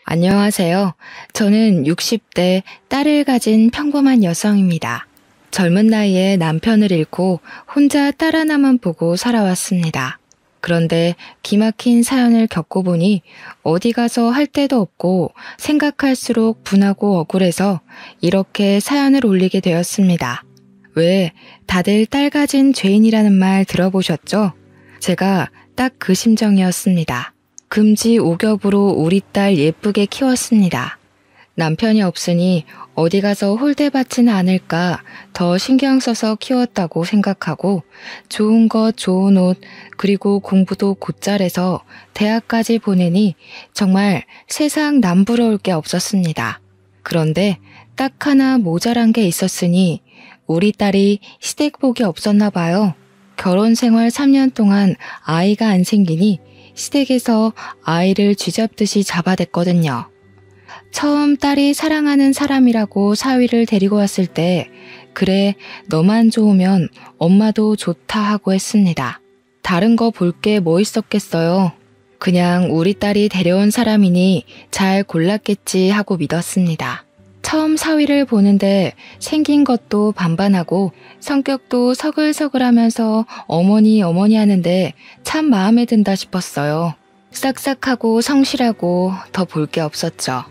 안녕하세요. 저는 60대 딸을 가진 평범한 여성입니다. 젊은 나이에 남편을 잃고 혼자 딸 하나만 보고 살아왔습니다. 그런데 기막힌 사연을 겪어보니 어디 가서 할 데도 없고 생각할수록 분하고 억울해서 이렇게 사연을 올리게 되었습니다. 왜 다들 딸 가진 죄인이라는 말 들어보셨죠? 제가 딱 그 심정이었습니다. 금지 오겹으로 우리 딸 예쁘게 키웠습니다. 남편이 없으니 어디 가서 홀대받지는 않을까 더 신경 써서 키웠다고 생각하고 좋은 것, 좋은 옷, 그리고 공부도 곧잘해서 대학까지 보내니 정말 세상 남부러울 게 없었습니다. 그런데 딱 하나 모자란 게 있었으니 우리 딸이 시댁복이 없었나 봐요. 결혼 생활 3년 동안 아이가 안 생기니 시댁에서 아이를 쥐잡듯이 잡아댔거든요. 처음 딸이 사랑하는 사람이라고 사위를 데리고 왔을 때 그래 너만 좋으면 엄마도 좋다 하고 했습니다. 다른 거 볼 게 뭐 있었겠어요. 그냥 우리 딸이 데려온 사람이니 잘 골랐겠지 하고 믿었습니다. 처음 사위를 보는데 생긴 것도 반반하고 성격도 서글서글하면서 어머니 하는데 참 마음에 든다 싶었어요. 싹싹하고 성실하고 더 볼 게 없었죠.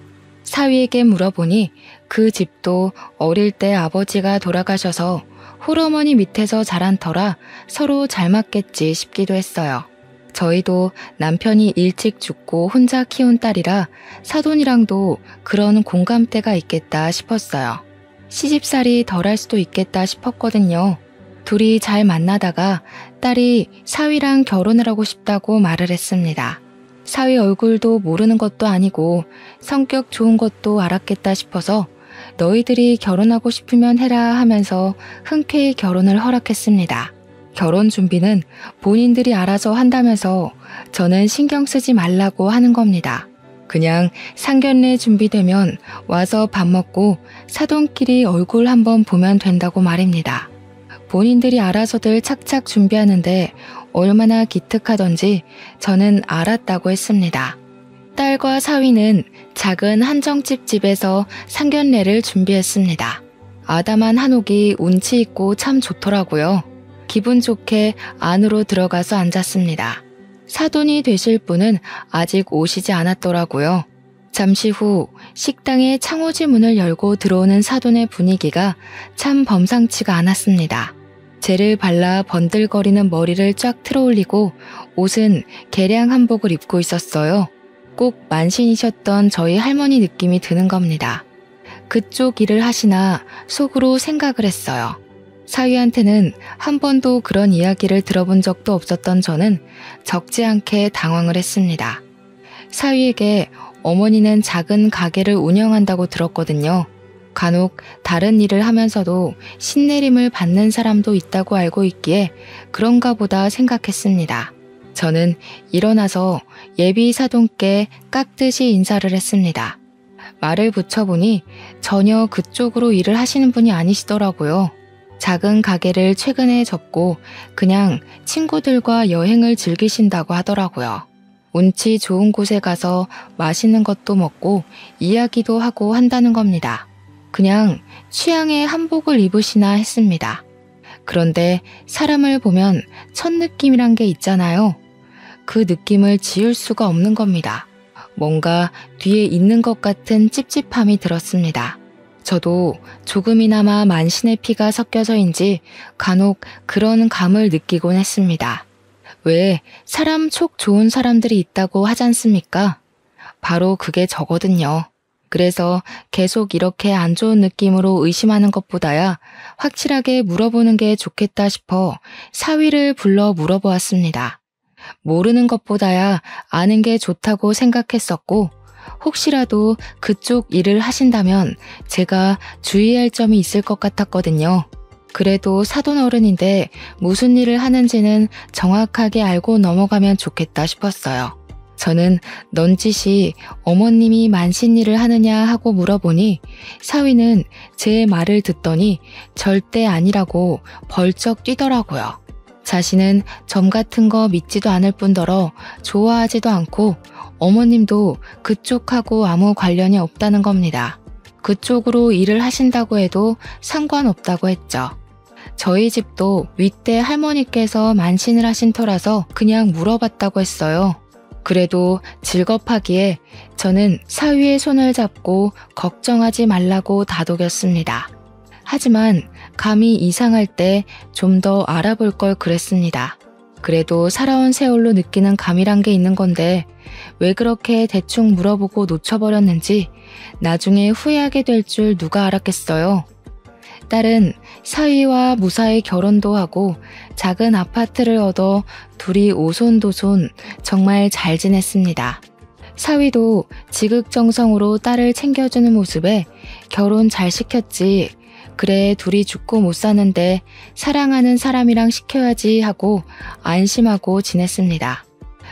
사위에게 물어보니 그 집도 어릴 때 아버지가 돌아가셔서 홀어머니 밑에서 자란 터라 서로 잘 맞겠지 싶기도 했어요. 저희도 남편이 일찍 죽고 혼자 키운 딸이라 사돈이랑도 그런 공감대가 있겠다 싶었어요. 시집살이 덜할 수도 있겠다 싶었거든요. 둘이 잘 만나다가 딸이 사위랑 결혼을 하고 싶다고 말을 했습니다. 사위 얼굴도 모르는 것도 아니고 성격 좋은 것도 알았겠다 싶어서 너희들이 결혼하고 싶으면 해라 하면서 흔쾌히 결혼을 허락했습니다. 결혼 준비는 본인들이 알아서 한다면서 저는 신경 쓰지 말라고 하는 겁니다. 그냥 상견례 준비되면 와서 밥 먹고 사돈끼리 얼굴 한번 보면 된다고 말입니다. 본인들이 알아서들 착착 준비하는데 얼마나 기특하던지 저는 알았다고 했습니다. 딸과 사위는 작은 한정집 집에서 상견례를 준비했습니다. 아담한 한옥이 운치 있고 참 좋더라고요. 기분 좋게 안으로 들어가서 앉았습니다. 사돈이 되실 분은 아직 오시지 않았더라고요. 잠시 후 식당의 창호지 문을 열고 들어오는 사돈의 분위기가 참 범상치가 않았습니다. 젤을 발라 번들거리는 머리를 쫙 틀어올리고 옷은 개량 한복을 입고 있었어요. 꼭 만신이셨던 저희 할머니 느낌이 드는 겁니다. 그쪽 일을 하시나 속으로 생각을 했어요. 사위한테는 한 번도 그런 이야기를 들어본 적도 없었던 저는 적지 않게 당황을 했습니다. 사위에게 어머니는 작은 가게를 운영한다고 들었거든요. 간혹 다른 일을 하면서도 신내림을 받는 사람도 있다고 알고 있기에 그런가 보다 생각했습니다. 저는 일어나서 예비 사돈께 깍듯이 인사를 했습니다. 말을 붙여보니 전혀 그쪽으로 일을 하시는 분이 아니시더라고요. 작은 가게를 최근에 접고 그냥 친구들과 여행을 즐기신다고 하더라고요. 운치 좋은 곳에 가서 맛있는 것도 먹고 이야기도 하고 한다는 겁니다. 그냥 취향의 한복을 입으시나 했습니다. 그런데 사람을 보면 첫 느낌이란 게 있잖아요. 그 느낌을 지울 수가 없는 겁니다. 뭔가 뒤에 있는 것 같은 찝찝함이 들었습니다. 저도 조금이나마 만신의 피가 섞여서인지 간혹 그런 감을 느끼곤 했습니다. 왜 사람 촉 좋은 사람들이 있다고 하지 않습니까? 바로 그게 저거든요. 그래서 계속 이렇게 안 좋은 느낌으로 의심하는 것보다야 확실하게 물어보는 게 좋겠다 싶어 사위를 불러 물어보았습니다. 모르는 것보다야 아는 게 좋다고 생각했었고 혹시라도 그쪽 일을 하신다면 제가 주의할 점이 있을 것 같았거든요. 그래도 사돈 어른인데 무슨 일을 하는지는 정확하게 알고 넘어가면 좋겠다 싶었어요. 저는 넌지시 어머님이 만신 일을 하느냐 하고 물어보니 사위는 제 말을 듣더니 절대 아니라고 벌쩍 뛰더라고요. 자신은 점 같은 거 믿지도 않을 뿐더러 좋아하지도 않고 어머님도 그쪽하고 아무 관련이 없다는 겁니다. 그쪽으로 일을 하신다고 해도 상관없다고 했죠. 저희 집도 윗대 할머니께서 만신을 하신 터라서 그냥 물어봤다고 했어요. 그래도 질겁하기에 저는 사위의 손을 잡고 걱정하지 말라고 다독였습니다. 하지만 감이 이상할 때 좀 더 알아볼 걸 그랬습니다. 그래도 살아온 세월로 느끼는 감이란 게 있는 건데 왜 그렇게 대충 물어보고 놓쳐버렸는지 나중에 후회하게 될 줄 누가 알았겠어요. 딸은 사위와 무사히 결혼도 하고 작은 아파트를 얻어 둘이 오손도손 정말 잘 지냈습니다. 사위도 지극정성으로 딸을 챙겨주는 모습에 결혼 잘 시켰지. 그래 둘이 죽고 못 사는데 사랑하는 사람이랑 시켜야지 하고 안심하고 지냈습니다.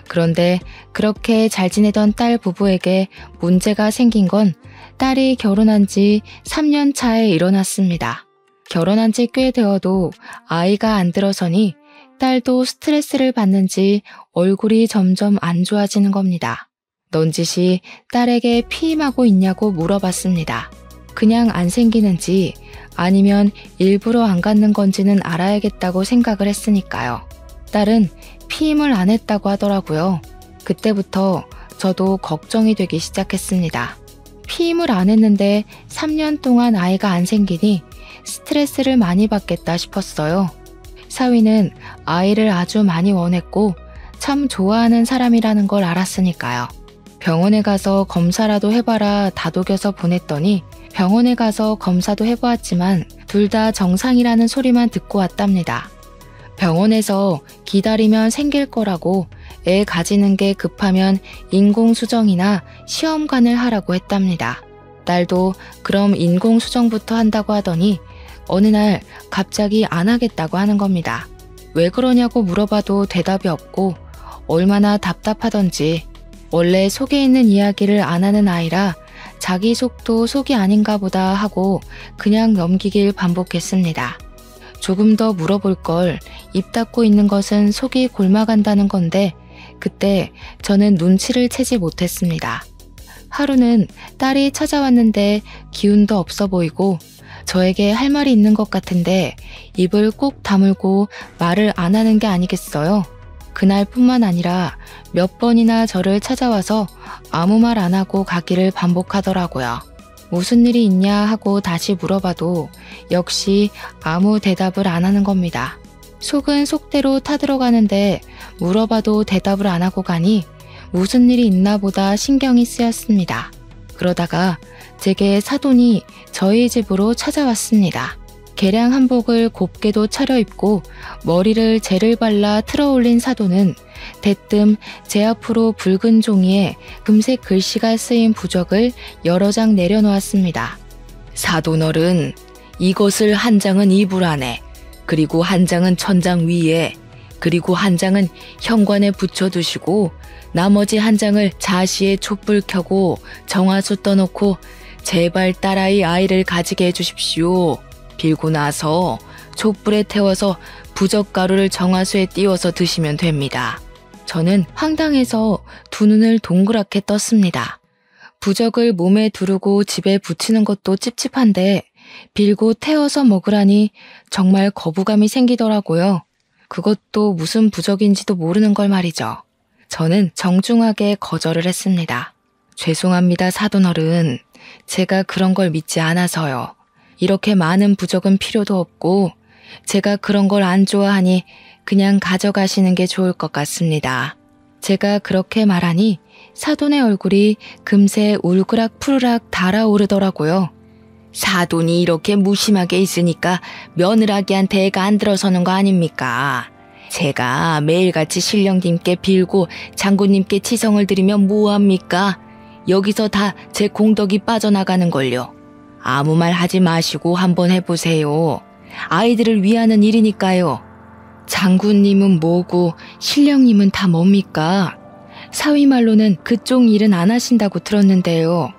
그런데 그렇게 잘 지내던 딸 부부에게 문제가 생긴 건 딸이 결혼한 지 3년 차에 일어났습니다. 결혼한 지 꽤 되어도 아이가 안 들어서니 딸도 스트레스를 받는지 얼굴이 점점 안 좋아지는 겁니다. 넌지시 딸에게 피임하고 있냐고 물어봤습니다. 그냥 안 생기는지 아니면 일부러 안 갖는 건지는 알아야겠다고 생각을 했으니까요. 딸은 피임을 안 했다고 하더라고요. 그때부터 저도 걱정이 되기 시작했습니다. 피임을 안 했는데 3년 동안 아이가 안 생기니 스트레스를 많이 받겠다 싶었어요. 사위는 아이를 아주 많이 원했고 참 좋아하는 사람이라는 걸 알았으니까요. 병원에 가서 검사라도 해봐라 다독여서 보냈더니 병원에 가서 검사도 해보았지만 둘 다 정상이라는 소리만 듣고 왔답니다. 병원에서 기다리면 생길 거라고 애 가지는 게 급하면 인공수정이나 시험관을 하라고 했답니다. 딸도 그럼 인공수정부터 한다고 하더니 어느 날 갑자기 안 하겠다고 하는 겁니다. 왜 그러냐고 물어봐도 대답이 없고 얼마나 답답하던지 원래 속에 있는 이야기를 안 하는 아이라 자기 속도 속이 아닌가 보다 하고 그냥 넘기길 반복했습니다. 조금 더 물어볼 걸 입 닫고 있는 것은 속이 골마간다는 건데 그때 저는 눈치를 채지 못했습니다. 하루는 딸이 찾아왔는데 기운도 없어 보이고 저에게 할 말이 있는 것 같은데 입을 꾹 다물고 말을 안 하는 게 아니겠어요? 그날뿐만 아니라 몇 번이나 저를 찾아와서 아무 말 안 하고 가기를 반복하더라고요. 무슨 일이 있냐 하고 다시 물어봐도 역시 아무 대답을 안 하는 겁니다. 속은 속대로 타들어가는데 물어봐도 대답을 안 하고 가니 무슨 일이 있나 보다 신경이 쓰였습니다. 그러다가 제게 사돈이 저희 집으로 찾아왔습니다. 개량 한복을 곱게도 차려입고 머리를 젤을 발라 틀어올린 사돈은 대뜸 제 앞으로 붉은 종이에 금색 글씨가 쓰인 부적을 여러 장 내려놓았습니다. 사돈어른, 이것을 한 장은 이불 안에, 그리고 한 장은 천장 위에, 그리고 한 장은 현관에 붙여두시고 나머지 한 장을 자시에 촛불 켜고 정화수 떠놓고 제발 딸아이 아이를 가지게 해주십시오. 빌고 나서 촛불에 태워서 부적가루를 정화수에 띄워서 드시면 됩니다. 저는 황당해서 두 눈을 동그랗게 떴습니다. 부적을 몸에 두르고 집에 붙이는 것도 찝찝한데 빌고 태워서 먹으라니 정말 거부감이 생기더라고요. 그것도 무슨 부적인지도 모르는 걸 말이죠. 저는 정중하게 거절을 했습니다. 죄송합니다, 사돈어른. 제가 그런 걸 믿지 않아서요. 이렇게 많은 부적은 필요도 없고 제가 그런 걸 안 좋아하니 그냥 가져가시는 게 좋을 것 같습니다. 제가 그렇게 말하니 사돈의 얼굴이 금세 울그락 푸르락 달아오르더라고요. 사돈이 이렇게 무심하게 있으니까 며느라기한테 애가 안 들어서는 거 아닙니까? 제가 매일같이 신령님께 빌고 장군님께 치성을 드리면 뭐합니까? 여기서 다 제 공덕이 빠져나가는걸요. 아무 말 하지 마시고 한번 해보세요. 아이들을 위하는 일이니까요. 장군님은 뭐고 신령님은 다 뭡니까? 사위 말로는 그쪽 일은 안 하신다고 들었는데요.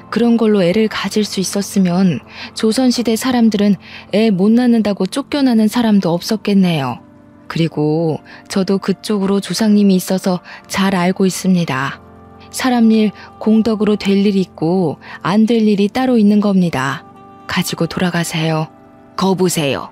그런 걸로 애를 가질 수 있었으면 조선시대 사람들은 애 못 낳는다고 쫓겨나는 사람도 없었겠네요. 그리고 저도 그쪽으로 조상님이 있어서 잘 알고 있습니다. 사람 일 공덕으로 될 일이 있고 안 될 일이 따로 있는 겁니다. 가지고 돌아가세요. 거보세요.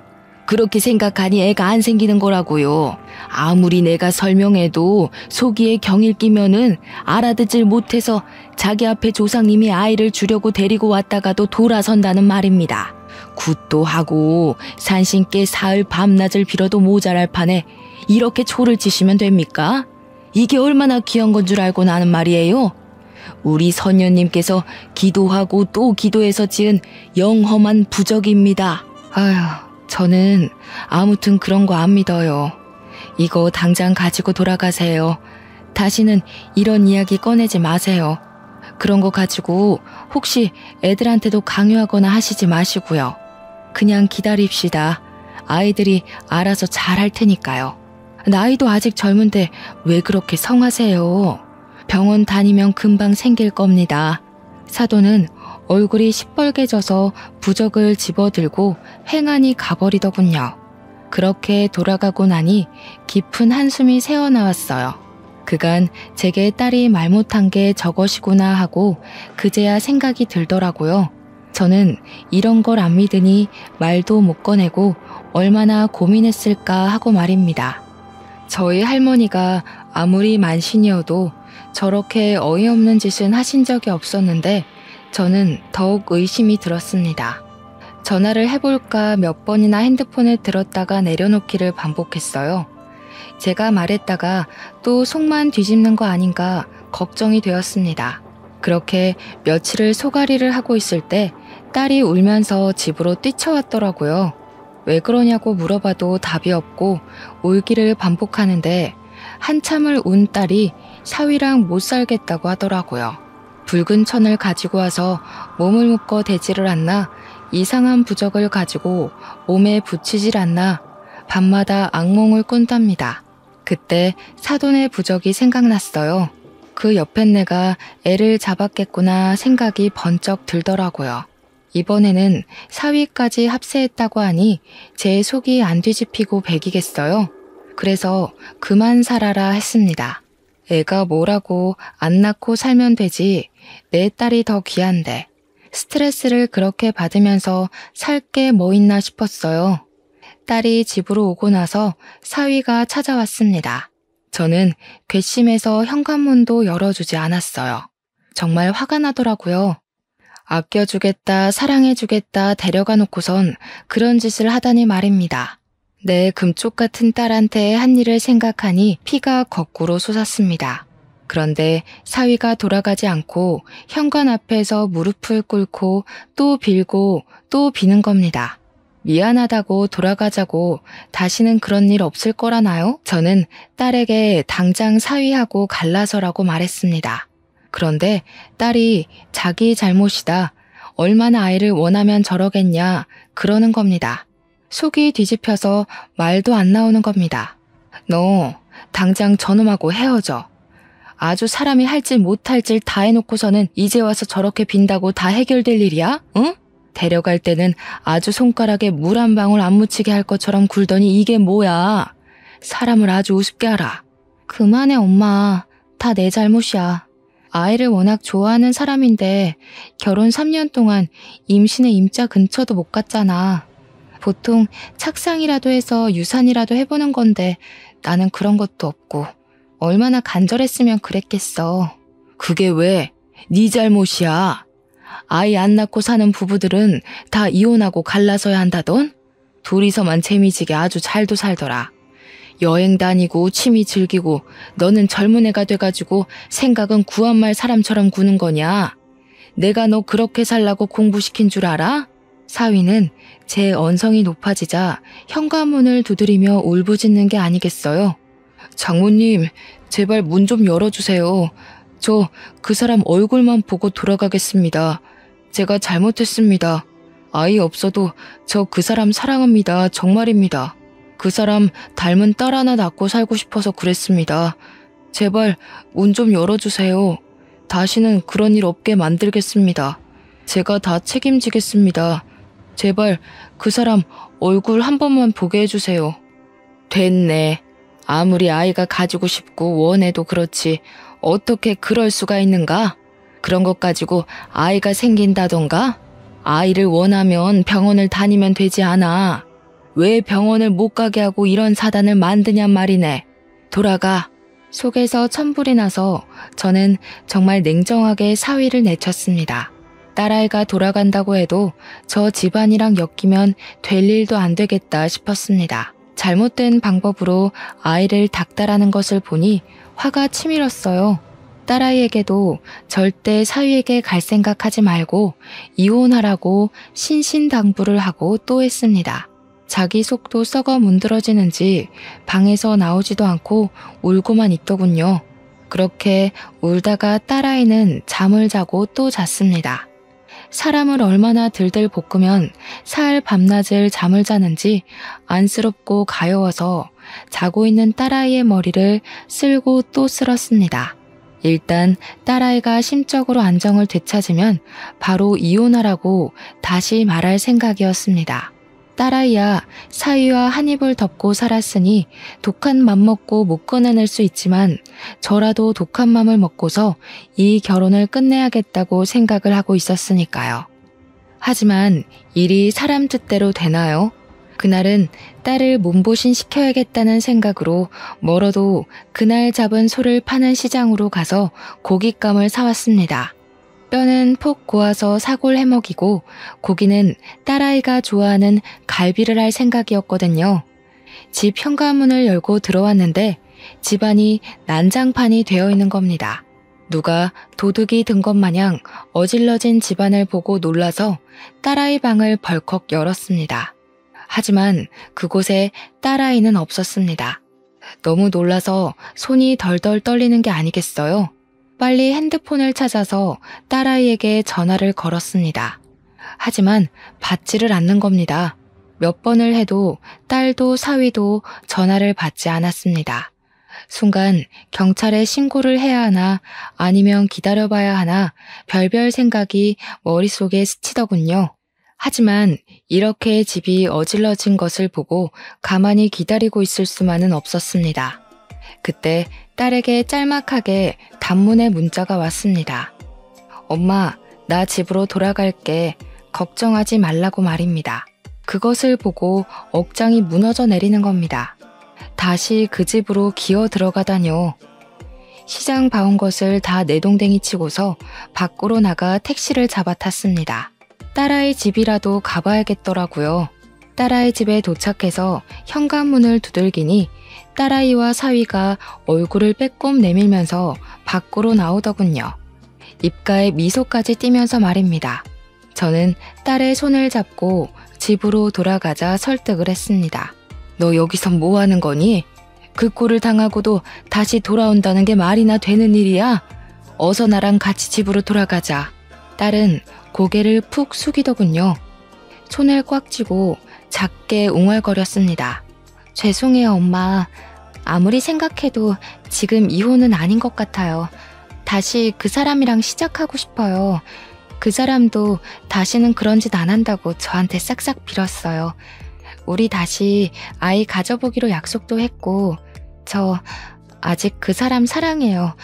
그렇게 생각하니 애가 안 생기는 거라고요. 아무리 내가 설명해도 속이에 경일 끼면은 알아듣질 못해서 자기 앞에 조상님이 아이를 주려고 데리고 왔다가도 돌아선다는 말입니다. 굿도 하고 산신께 사흘 밤낮을 빌어도 모자랄 판에 이렇게 초를 치시면 됩니까? 이게 얼마나 귀한 건 줄 알고 나는 말이에요. 우리 선녀님께서 기도하고 또 기도해서 지은 영험한 부적입니다. 아휴, 저는 아무튼 그런 거 안 믿어요. 이거 당장 가지고 돌아가세요. 다시는 이런 이야기 꺼내지 마세요. 그런 거 가지고 혹시 애들한테도 강요하거나 하시지 마시고요. 그냥 기다립시다. 아이들이 알아서 잘할 테니까요. 나이도 아직 젊은데 왜 그렇게 성하세요? 병원 다니면 금방 생길 겁니다. 사도는 얼굴이 시뻘개져서 부적을 집어들고 횡하니 가버리더군요. 그렇게 돌아가고 나니 깊은 한숨이 새어나왔어요. 그간 제게 딸이 말 못한 게 저것이구나 하고 그제야 생각이 들더라고요. 저는 이런 걸 안 믿으니 말도 못 꺼내고 얼마나 고민했을까 하고 말입니다. 저희 할머니가 아무리 만신이어도 저렇게 어이없는 짓은 하신 적이 없었는데 저는 더욱 의심이 들었습니다. 전화를 해볼까 몇 번이나 핸드폰을 들었다가 내려놓기를 반복했어요. 제가 말했다가 또 속만 뒤집는 거 아닌가 걱정이 되었습니다. 그렇게 며칠을 소가리를 하고 있을 때 딸이 울면서 집으로 뛰쳐왔더라고요. 왜 그러냐고 물어봐도 답이 없고 울기를 반복하는데 한참을 운 딸이 사위랑 못 살겠다고 하더라고요. 붉은 천을 가지고 와서 몸을 묶어 대지를 않나 이상한 부적을 가지고 몸에 붙이질 않나 밤마다 악몽을 꾼답니다. 그때 사돈의 부적이 생각났어요. 그 옆엔 내가 애를 잡았겠구나 생각이 번쩍 들더라고요. 이번에는 사위까지 합세했다고 하니 제 속이 안 뒤집히고 배기겠어요. 그래서 그만 살아라 했습니다. 애가 뭐라고 안 낳고 살면 되지 내 딸이 더 귀한데 스트레스를 그렇게 받으면서 살 게 뭐 있나 싶었어요. 딸이 집으로 오고 나서 사위가 찾아왔습니다. 저는 괘씸해서 현관문도 열어주지 않았어요. 정말 화가 나더라고요. 아껴주겠다, 사랑해주겠다 데려가 놓고선 그런 짓을 하다니 말입니다. 내 금쪽 같은 딸한테 한 일을 생각하니 피가 거꾸로 솟았습니다. 그런데 사위가 돌아가지 않고 현관 앞에서 무릎을 꿇고 또 빌고 또 비는 겁니다. 미안하다고 돌아가자고 다시는 그런 일 없을 거라나요? 저는 딸에게 당장 사위하고 갈라서라고 말했습니다. 그런데 딸이 자기 잘못이다. 얼마나 아이를 원하면 저러겠냐. 그러는 겁니다. 속이 뒤집혀서 말도 안 나오는 겁니다. 너 당장 저놈하고 헤어져. 아주 사람이 할 질 못할 질 다 해놓고서는 이제 와서 저렇게 빈다고 다 해결될 일이야? 응? 데려갈 때는 아주 손가락에 물 한 방울 안 묻히게 할 것처럼 굴더니 이게 뭐야. 사람을 아주 우습게 알아. 그만해 엄마. 다 내 잘못이야. 아이를 워낙 좋아하는 사람인데 결혼 3년 동안 임신의 임자 근처도 못 갔잖아. 보통 착상이라도 해서 유산이라도 해보는 건데 나는 그런 것도 없고 얼마나 간절했으면 그랬겠어. 그게 왜? 네 잘못이야. 아이 안 낳고 사는 부부들은 다 이혼하고 갈라서야 한다던? 둘이서만 재미지게 아주 잘도 살더라. 여행 다니고 취미 즐기고 너는 젊은 애가 돼가지고 생각은 구한말 사람처럼 구는 거냐? 내가 너 그렇게 살라고 공부시킨 줄 알아? 사위는 제 언성이 높아지자 현관문을 두드리며 울부짖는 게 아니겠어요. 장모님, 제발 문 좀 열어주세요. 저 그 사람 얼굴만 보고 돌아가겠습니다. 제가 잘못했습니다. 아이 없어도 저 그 사람 사랑합니다. 정말입니다. 그 사람 닮은 딸 하나 낳고 살고 싶어서 그랬습니다. 제발 문 좀 열어주세요. 다시는 그런 일 없게 만들겠습니다. 제가 다 책임지겠습니다. 제발 그 사람 얼굴 한 번만 보게 해주세요. 됐네. 아무리 아이가 가지고 싶고 원해도 그렇지 어떻게 그럴 수가 있는가? 그런 것 가지고 아이가 생긴다던가? 아이를 원하면 병원을 다니면 되지 않아. 왜 병원을 못 가게 하고 이런 사단을 만드냔 말이네. 돌아가. 속에서 천불이 나서 저는 정말 냉정하게 사위를 내쳤습니다. 딸아이가 돌아간다고 해도 저 집안이랑 엮이면 될 일도 안 되겠다 싶었습니다. 잘못된 방법으로 아이를 닥달하는 것을 보니 화가 치밀었어요. 딸아이에게도 절대 사위에게 갈 생각하지 말고 이혼하라고 신신당부를 하고 또 했습니다. 자기 속도 썩어 문드러지는지 방에서 나오지도 않고 울고만 있더군요. 그렇게 울다가 딸아이는 잠을 자고 또 잤습니다. 사람을 얼마나 들들 볶으면 사흘 밤낮을 잠을 자는지 안쓰럽고 가여워서 자고 있는 딸아이의 머리를 쓸고 또 쓸었습니다. 일단 딸아이가 심적으로 안정을 되찾으면 바로 이혼하라고 다시 말할 생각이었습니다. 딸아이야, 사위와 한 입을 덮고 살았으니 독한 맘 먹고 못 꺼내낼 수 있지만 저라도 독한 맘을 먹고서 이 결혼을 끝내야겠다고 생각을 하고 있었으니까요. 하지만 일이 사람 뜻대로 되나요? 그날은 딸을 몸보신 시켜야겠다는 생각으로 멀어도 그날 잡은 소를 파는 시장으로 가서 고깃감을 사왔습니다. 뼈는 폭 고아서 사골 해먹이고 고기는 딸아이가 좋아하는 갈비를 할 생각이었거든요. 집 현관문을 열고 들어왔는데 집안이 난장판이 되어 있는 겁니다. 누가 도둑이 든 것 마냥 어질러진 집안을 보고 놀라서 딸아이 방을 벌컥 열었습니다. 하지만 그곳에 딸아이는 없었습니다. 너무 놀라서 손이 덜덜 떨리는 게 아니겠어요? 빨리 핸드폰을 찾아서 딸아이에게 전화를 걸었습니다. 하지만 받지를 않는 겁니다. 몇 번을 해도 딸도 사위도 전화를 받지 않았습니다. 순간 경찰에 신고를 해야 하나 아니면 기다려봐야 하나 별별 생각이 머릿속에 스치더군요. 하지만 이렇게 집이 어질러진 것을 보고 가만히 기다리고 있을 수만은 없었습니다. 그때 딸에게 짤막하게 단문의 문자가 왔습니다. 엄마, 나 집으로 돌아갈게. 걱정하지 말라고 말입니다. 그것을 보고 억장이 무너져 내리는 겁니다. 다시 그 집으로 기어 들어가다뇨. 시장 봐온 것을 다 내동댕이 치고서 밖으로 나가 택시를 잡아 탔습니다. 딸아이 집이라도 가봐야겠더라고요. 딸아이 집에 도착해서 현관문을 두들기니 딸아이와 사위가 얼굴을 빼꼼 내밀면서 밖으로 나오더군요. 입가에 미소까지 띠면서 말입니다. 저는 딸의 손을 잡고 집으로 돌아가자 설득을 했습니다. 너 여기서 뭐 하는 거니? 그 꼴을 당하고도 다시 돌아온다는 게 말이나 되는 일이야? 어서 나랑 같이 집으로 돌아가자. 딸은 고개를 푹 숙이더군요. 손을 꽉 쥐고 작게 웅얼거렸습니다. 죄송해요, 엄마. 아무리 생각해도 지금 이혼은 아닌 것 같아요. 다시 그 사람이랑 시작하고 싶어요. 그 사람도 다시는 그런 짓 안 한다고 저한테 싹싹 빌었어요. 우리 다시 아이 가져보기로 약속도 했고, 저 아직 그 사람 사랑해요.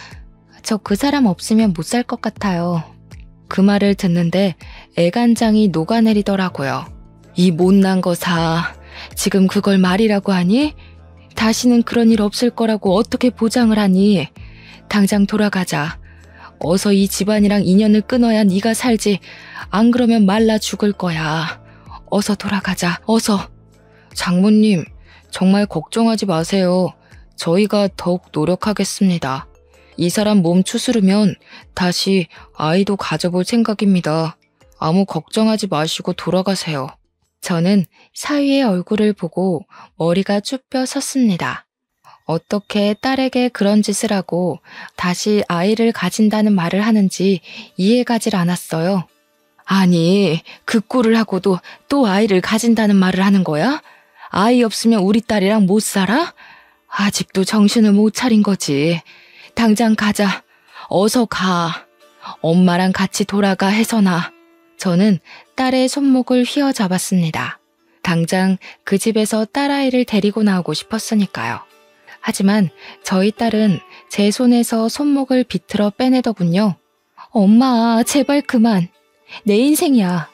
저 그 사람 없으면 못 살 것 같아요. 그 말을 듣는데 애간장이 녹아내리더라고요. 이 못난 거사, 지금 그걸 말이라고 하니? 다시는 그런 일 없을 거라고 어떻게 보장을 하니? 당장 돌아가자. 어서 이 집안이랑 인연을 끊어야 네가 살지. 안 그러면 말라 죽을 거야. 어서 돌아가자. 어서. 장모님, 정말 걱정하지 마세요. 저희가 더욱 노력하겠습니다. 이 사람 몸 추스르면 다시 아이도 가져볼 생각입니다. 아무 걱정하지 마시고 돌아가세요. 저는 사위의 얼굴을 보고 머리가 쭉 펴 섰습니다. 어떻게 딸에게 그런 짓을 하고 다시 아이를 가진다는 말을 하는지 이해가질 않았어요. 아니, 그 꼴을 하고도 또 아이를 가진다는 말을 하는 거야? 아이 없으면 우리 딸이랑 못 살아? 아직도 정신을 못 차린 거지. 당장 가자. 어서 가. 엄마랑 같이 돌아가, 혜선아. 저는 딸의 손목을 휘어잡았습니다. 당장 그 집에서 딸아이를 데리고 나오고 싶었으니까요. 하지만 저희 딸은 제 손에서 손목을 비틀어 빼내더군요. 엄마, 제발 그만. 내 인생이야.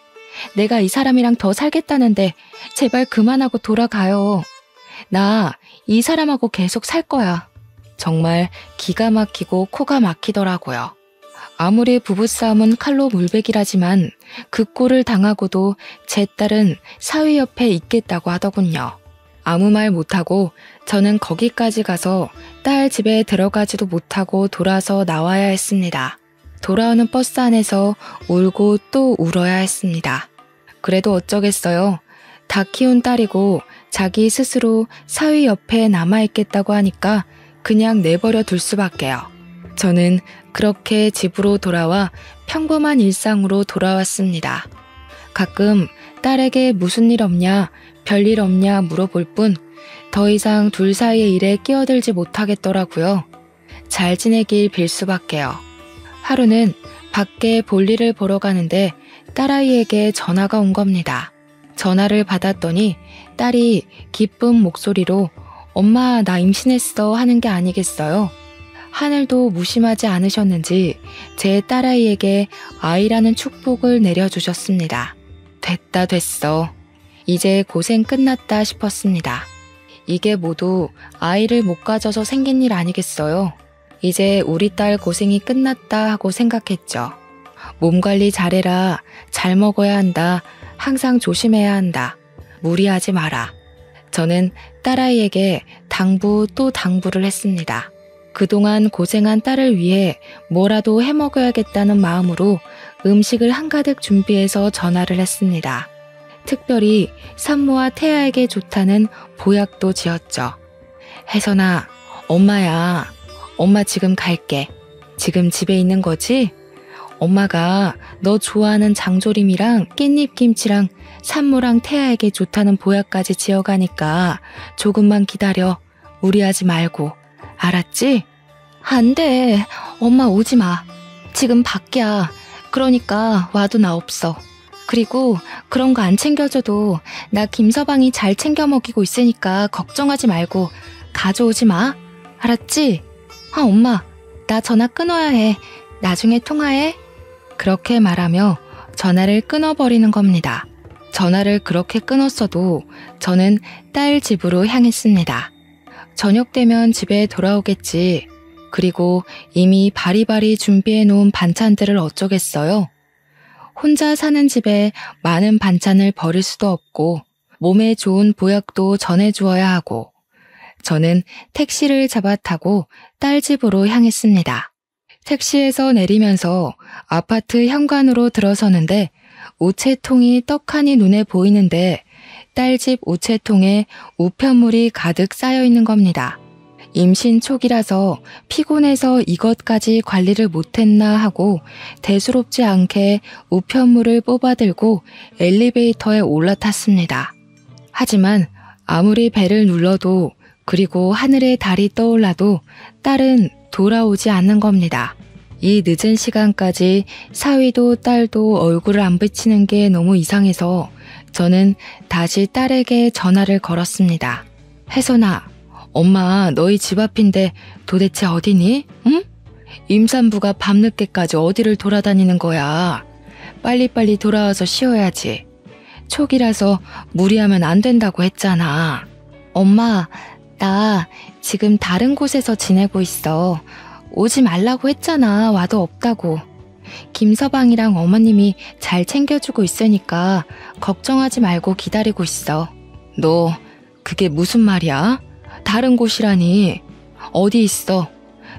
내가 이 사람이랑 더 살겠다는데 제발 그만하고 돌아가요. 나 이 사람하고 계속 살 거야. 정말 기가 막히고 코가 막히더라고요. 아무리 부부싸움은 칼로 물베기라지만 그 꼴을 당하고도 제 딸은 사위 옆에 있겠다고 하더군요. 아무 말 못하고 저는 거기까지 가서 딸 집에 들어가지도 못하고 돌아서 나와야 했습니다. 돌아오는 버스 안에서 울고 또 울어야 했습니다. 그래도 어쩌겠어요. 다 키운 딸이고 자기 스스로 사위 옆에 남아있겠다고 하니까 그냥 내버려 둘 수밖에요. 저는 그렇게 집으로 돌아와 평범한 일상으로 돌아왔습니다. 가끔 딸에게 무슨 일 없냐, 별일 없냐 물어볼 뿐 더 이상 둘 사이의 일에 끼어들지 못하겠더라고요. 잘 지내길 빌 수밖에요. 하루는 밖에 볼일을 보러 가는데 딸아이에게 전화가 온 겁니다. 전화를 받았더니 딸이 기쁜 목소리로 엄마 나 임신했어 하는 게 아니겠어요. 하늘도 무심하지 않으셨는지 제 딸아이에게 아이라는 축복을 내려주셨습니다. 됐다 됐어. 이제 고생 끝났다 싶었습니다. 이게 모두 아이를 못 가져서 생긴 일 아니겠어요. 이제 우리 딸 고생이 끝났다 하고 생각했죠. 몸 관리 잘해라. 잘 먹어야 한다. 항상 조심해야 한다. 무리하지 마라. 저는 딸아이에게 당부 또 당부를 했습니다. 그동안 고생한 딸을 위해 뭐라도 해먹어야겠다는 마음으로 음식을 한가득 준비해서 전화를 했습니다. 특별히 산모와 태아에게 좋다는 보약도 지었죠. 혜선아, 엄마야. 엄마 지금 갈게. 지금 집에 있는 거지? 엄마가 너 좋아하는 장조림이랑 깻잎김치랑 산모랑 태아에게 좋다는 보약까지 지어가니까 조금만 기다려. 무리하지 말고. 알았지? 안 돼. 엄마 오지 마. 지금 밖이야. 그러니까 와도 나 없어. 그리고 그런 거 안 챙겨줘도 나 김서방이 잘 챙겨 먹이고 있으니까 걱정하지 말고 가져오지 마. 알았지? 엄마, 나 전화 끊어야 해. 나중에 통화해. 그렇게 말하며 전화를 끊어버리는 겁니다. 전화를 그렇게 끊었어도 저는 딸 집으로 향했습니다. 저녁 되면 집에 돌아오겠지. 그리고 이미 바리바리 준비해 놓은 반찬들을 어쩌겠어요. 혼자 사는 집에 많은 반찬을 버릴 수도 없고 몸에 좋은 보약도 전해주어야 하고 저는 택시를 잡아 타고 딸 집으로 향했습니다. 택시에서 내리면서 아파트 현관으로 들어서는데 우체통이 떡하니 눈에 보이는데 딸 집 우체통에 우편물이 가득 쌓여 있는 겁니다. 임신 초기라서 피곤해서 이것까지 관리를 못했나 하고 대수롭지 않게 우편물을 뽑아들고 엘리베이터에 올라탔습니다. 하지만 아무리 배를 눌러도 그리고 하늘에 달이 떠올라도 딸은 돌아오지 않는 겁니다. 이 늦은 시간까지 사위도 딸도 얼굴을 안 비치는 게 너무 이상해서 저는 다시 딸에게 전화를 걸었습니다. 혜선아, 엄마 너희 집 앞인데 도대체 어디니? 응? 임산부가 밤늦게까지 어디를 돌아다니는 거야. 빨리빨리 돌아와서 쉬어야지. 초기라서 무리하면 안 된다고 했잖아. 엄마, 나 지금 다른 곳에서 지내고 있어. 오지 말라고 했잖아. 와도 없다고. 김서방이랑 어머님이 잘 챙겨주고 있으니까 걱정하지 말고 기다리고 있어. 너 그게 무슨 말이야? 다른 곳이라니. 어디 있어?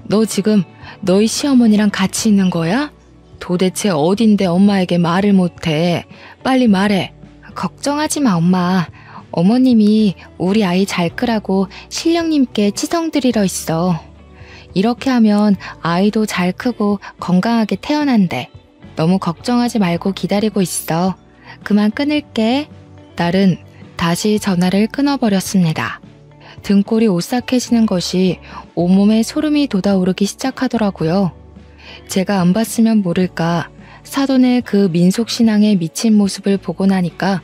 너 지금 너희 시어머니랑 같이 있는 거야? 도대체 어딘데 엄마에게 말을 못해. 빨리 말해. 걱정하지 마, 엄마. 어머님이 우리 아이 잘 크라고 신령님께 치성드리러 있어. 이렇게 하면 아이도 잘 크고 건강하게 태어난대. 너무 걱정하지 말고 기다리고 있어. 그만 끊을게. 딸은 다시 전화를 끊어버렸습니다. 등골이 오싹해지는 것이 온몸에 소름이 돋아오르기 시작하더라고요. 제가 안 봤으면 모를까 사돈의 그 민속신앙에 미친 모습을 보고 나니까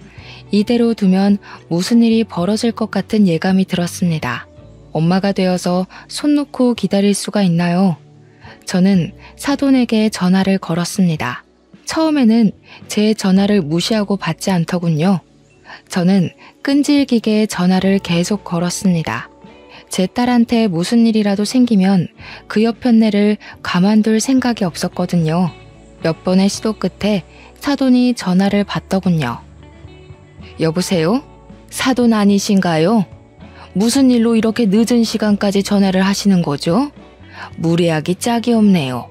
이대로 두면 무슨 일이 벌어질 것 같은 예감이 들었습니다. 엄마가 되어서 손 놓고 기다릴 수가 있나요? 저는 사돈에게 전화를 걸었습니다. 처음에는 제 전화를 무시하고 받지 않더군요. 저는 끈질기게 전화를 계속 걸었습니다. 제 딸한테 무슨 일이라도 생기면 그 옆편네를 가만둘 생각이 없었거든요. 몇 번의 시도 끝에 사돈이 전화를 받더군요. 여보세요? 사돈 아니신가요? 무슨 일로 이렇게 늦은 시간까지 전화를 하시는 거죠? 무례하기 짝이 없네요.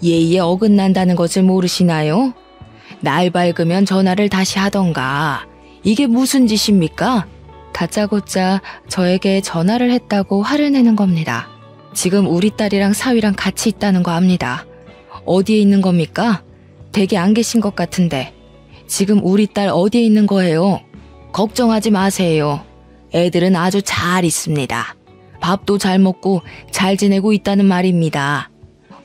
예의에 어긋난다는 것을 모르시나요? 날 밝으면 전화를 다시 하던가. 이게 무슨 짓입니까? 다짜고짜 저에게 전화를 했다고 화를 내는 겁니다. 지금 우리 딸이랑 사위랑 같이 있다는 거 압니다. 어디에 있는 겁니까? 댁에 안 계신 것 같은데. 지금 우리 딸 어디에 있는 거예요? 걱정하지 마세요. 애들은 아주 잘 있습니다. 밥도 잘 먹고 잘 지내고 있다는 말입니다.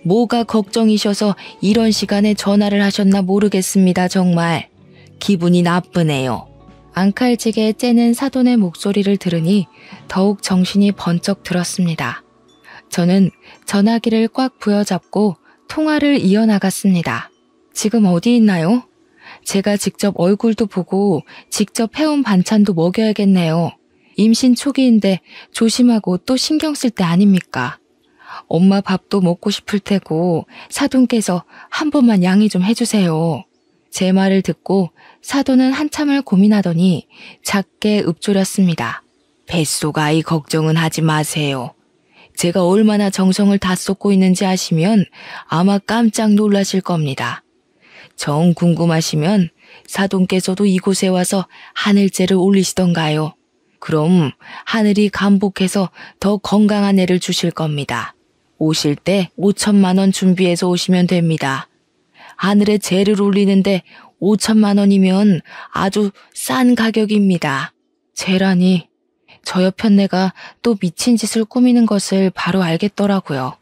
뭐가 걱정이셔서 이런 시간에 전화를 하셨나 모르겠습니다. 정말 기분이 나쁘네요. 앙칼지게 째는 사돈의 목소리를 들으니 더욱 정신이 번쩍 들었습니다. 저는 전화기를 꽉 부여잡고 통화를 이어나갔습니다. 지금 어디 있나요? 제가 직접 얼굴도 보고 직접 해온 반찬도 먹여야겠네요. 임신 초기인데 조심하고 또 신경 쓸 때 아닙니까? 엄마 밥도 먹고 싶을 테고 사돈께서 한 번만 양해 좀 해주세요. 제 말을 듣고 사돈은 한참을 고민하더니 작게 읊조렸습니다. 뱃속 아이 걱정은 하지 마세요. 제가 얼마나 정성을 다 쏟고 있는지 아시면 아마 깜짝 놀라실 겁니다. 정 궁금하시면 사돈께서도 이곳에 와서 하늘째를 올리시던가요. 그럼 하늘이 감복해서 더 건강한 애를 주실 겁니다. 오실 때 5천만 원 준비해서 오시면 됩니다. 하늘에 재를 올리는데 5천만 원이면 아주 싼 가격입니다. 재라니, 저 옆편네가 또 미친 짓을 꾸미는 것을 바로 알겠더라고요.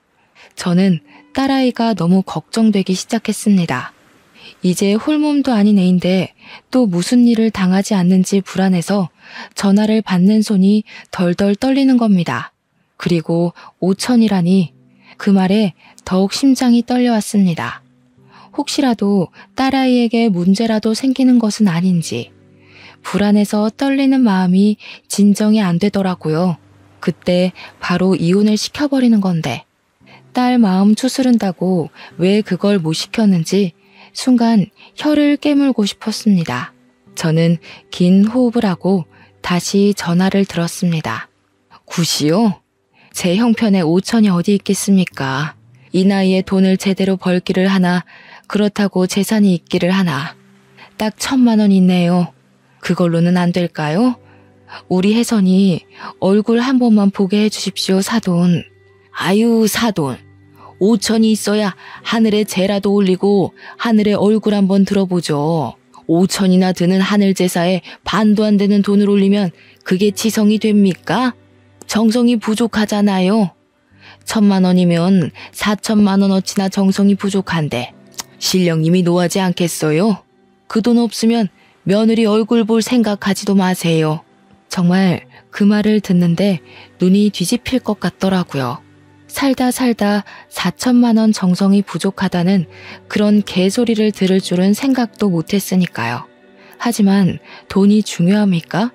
저는 딸아이가 너무 걱정되기 시작했습니다. 이제 홀몸도 아닌 애인데 또 무슨 일을 당하지 않는지 불안해서 전화를 받는 손이 덜덜 떨리는 겁니다. 그리고 5천이라니 그 말에 더욱 심장이 떨려왔습니다. 혹시라도 딸아이에게 문제라도 생기는 것은 아닌지 불안해서 떨리는 마음이 진정이 안 되더라고요. 그때 바로 이혼을 시켜버리는 건데 딸 마음 추스른다고 왜 그걸 못 시켰는지 순간 혀를 깨물고 싶었습니다. 저는 긴 호흡을 하고 다시 전화를 들었습니다. 구시오? 제 형편에 5천이 어디 있겠습니까? 이 나이에 돈을 제대로 벌기를 하나 그렇다고 재산이 있기를 하나 딱 1,000만 원 있네요. 그걸로는 안 될까요? 우리 혜선이 얼굴 한 번만 보게 해주십시오, 사돈. 아유, 사돈. 5천이 있어야 하늘에 재라도 올리고 하늘에 얼굴 한번 들어보죠. 5천이나 드는 하늘 제사에 반도 안 되는 돈을 올리면 그게 지성이 됩니까? 정성이 부족하잖아요. 1,000만 원이면 4천만 원어치나 정성이 부족한데 신령님이 노하지 않겠어요? 그 돈 없으면 며느리 얼굴 볼 생각하지도 마세요. 정말 그 말을 듣는데 눈이 뒤집힐 것 같더라고요. 살다 4천만 원 정성이 부족하다는 그런 개소리를 들을 줄은 생각도 못했으니까요. 하지만 돈이 중요합니까?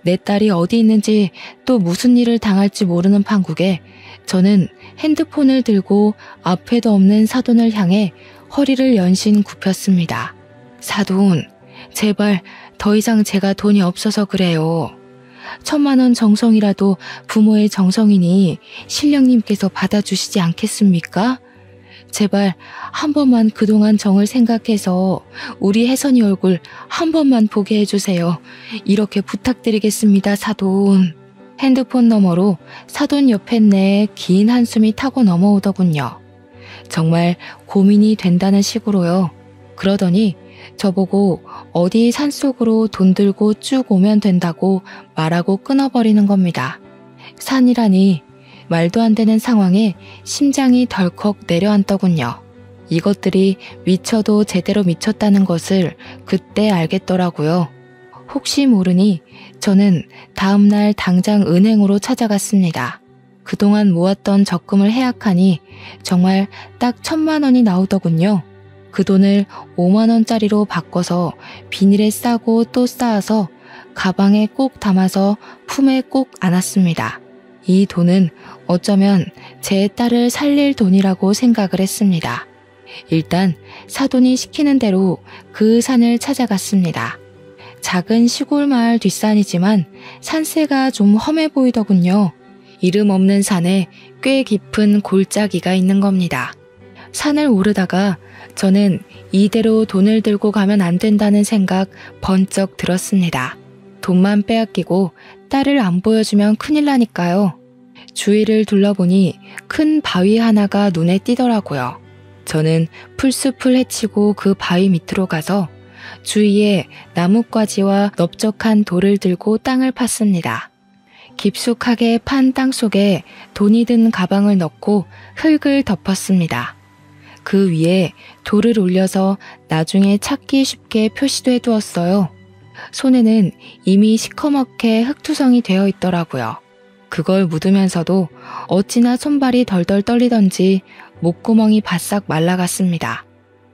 내 딸이 어디 있는지 또 무슨 일을 당할지 모르는 판국에 저는 핸드폰을 들고 앞에도 없는 사돈을 향해 허리를 연신 굽혔습니다. 사돈, 제발 더 이상 제가 돈이 없어서 그래요. 1,000만 원 정성이라도 부모의 정성이니 신령님께서 받아주시지 않겠습니까? 제발 한 번만 그동안 정을 생각해서 우리 혜선이 얼굴 한 번만 보게 해주세요. 이렇게 부탁드리겠습니다, 사돈. 핸드폰 너머로 사돈 옆에 내 긴 한숨이 타고 넘어오더군요. 정말 고민이 된다는 식으로요. 그러더니 저보고 어디 산속으로 돈 들고 쭉 오면 된다고 말하고 끊어버리는 겁니다. 산이라니 말도 안 되는 상황에 심장이 덜컥 내려앉더군요. 이것들이 미쳐도 제대로 미쳤다는 것을 그때 알겠더라고요. 혹시 모르니 저는 다음날 당장 은행으로 찾아갔습니다. 그동안 모았던 적금을 해약하니 정말 딱 1,000만 원이 나오더군요. 그 돈을 5만 원짜리로 바꿔서 비닐에 싸고 또 쌓아서 가방에 꼭 담아서 품에 꼭 안았습니다. 이 돈은 어쩌면 제 딸을 살릴 돈이라고 생각을 했습니다. 일단 사돈이 시키는 대로 그 산을 찾아갔습니다. 작은 시골 마을 뒷산이지만 산세가 좀 험해 보이더군요. 이름 없는 산에 꽤 깊은 골짜기가 있는 겁니다. 산을 오르다가 저는 이대로 돈을 들고 가면 안 된다는 생각 번쩍 들었습니다. 돈만 빼앗기고 딸을 안 보여주면 큰일 나니까요. 주위를 둘러보니 큰 바위 하나가 눈에 띄더라고요. 저는 풀숲을 헤치고 그 바위 밑으로 가서 주위에 나뭇가지와 넓적한 돌을 들고 땅을 팠습니다. 깊숙하게 판 땅 속에 돈이 든 가방을 넣고 흙을 덮었습니다. 그 위에 돌을 올려서 나중에 찾기 쉽게 표시도 해두었어요. 손에는 이미 시커멓게 흙투성이 되어 있더라고요. 그걸 묻으면서도 어찌나 손발이 덜덜 떨리던지 목구멍이 바싹 말라갔습니다.